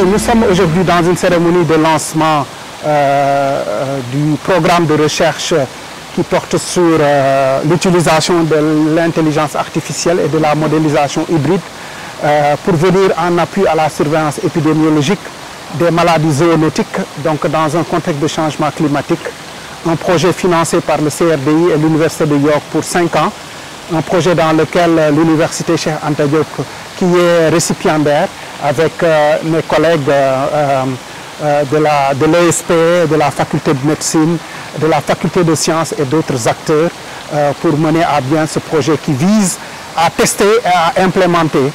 Nous sommes aujourd'hui dans une cérémonie de lancement du programme de recherche qui porte sur l'utilisation de l'intelligence artificielle et de la modélisation hybride pour venir en appui à la surveillance épidémiologique des maladies zoonotiques, donc dans un contexte de changement climatique. Un projet financé par le CRDI et l'Université de York pour 5 ans. Un projet dans lequel l'Université Cheikh Anta Diop, qui est récipiendaire, avec mes collègues de l'ESP, de la faculté de médecine, de la faculté de sciences et d'autres acteurs pour mener à bien ce projet qui vise à tester et à implémenter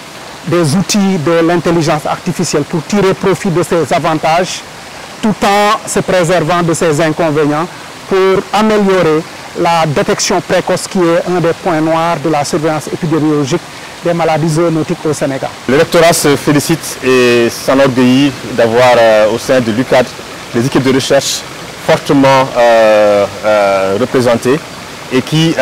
des outils de l'intelligence artificielle pour tirer profit de ses avantages tout en se préservant de ses inconvénients pour améliorer la détection précoce qui est un des points noirs de la surveillance épidémiologique des maladies zoonotiques au Sénégal. Le rectorat se félicite et s'enorgueillit d'avoir au sein de l'UCAD des équipes de recherche fortement représentées et qui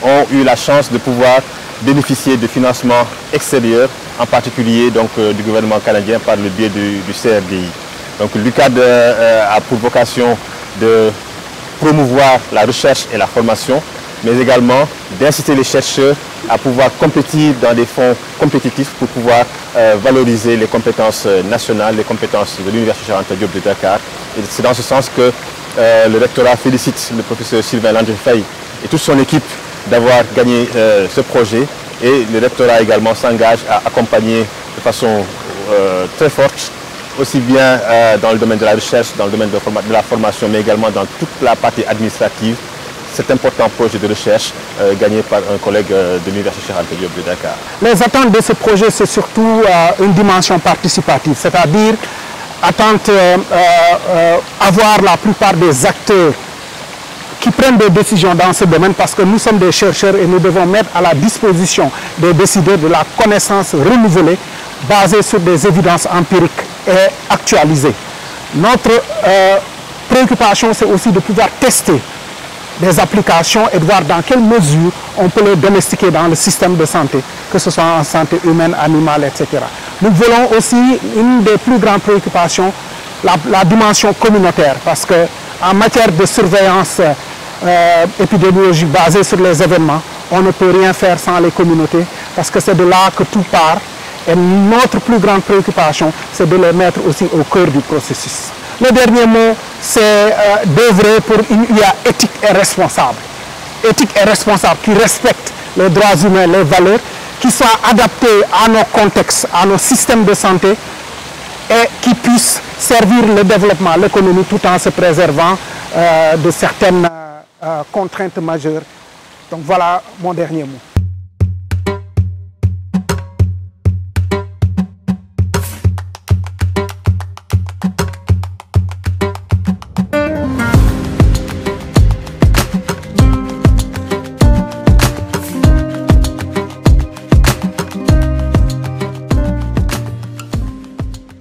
ont eu la chance de pouvoir bénéficier de financements extérieurs, en particulier donc, du gouvernement canadien par le biais du CRDI. Donc l'UCAD a pour vocation de promouvoir la recherche et la formation, mais également d'inciter les chercheurs à pouvoir compétir dans des fonds compétitifs pour pouvoir valoriser les compétences nationales, les compétences de l'Université Cheikh Anta Diop de Dakar. Et c'est dans ce sens que le rectorat félicite le professeur Sylvain Landry-Faye et toute son équipe d'avoir gagné ce projet, et le rectorat également s'engage à accompagner de façon très forte, aussi bien dans le domaine de la recherche, dans le domaine de la formation, mais également dans toute la partie administrative, cet important projet de recherche gagné par un collègue de l'Université Cheikh Anta Diop de Dakar. Les attentes de ce projet, c'est surtout une dimension participative, c'est-à-dire avoir la plupart des acteurs qui prennent des décisions dans ce domaine, parce que nous sommes des chercheurs et nous devons mettre à la disposition des décideurs de la connaissance renouvelée basée sur des évidences empiriques et actualisées. Notre préoccupation, c'est aussi de pouvoir tester des applications et de voir dans quelle mesure on peut les domestiquer dans le système de santé, que ce soit en santé humaine, animale, etc. Nous voulons aussi, une des plus grandes préoccupations, la dimension communautaire, parce qu'en matière de surveillance épidémiologique basée sur les événements, on ne peut rien faire sans les communautés, parce que c'est de là que tout part. Et notre plus grande préoccupation, c'est de les mettre aussi au cœur du processus. Le dernier mot, c'est d'œuvrer pour une IA éthique et responsable. Éthique et responsable, qui respecte les droits humains, les valeurs, qui soit adaptée à nos contextes, à nos systèmes de santé, et qui puisse servir le développement, l'économie, tout en se préservant de certaines contraintes majeures. Donc voilà mon dernier mot.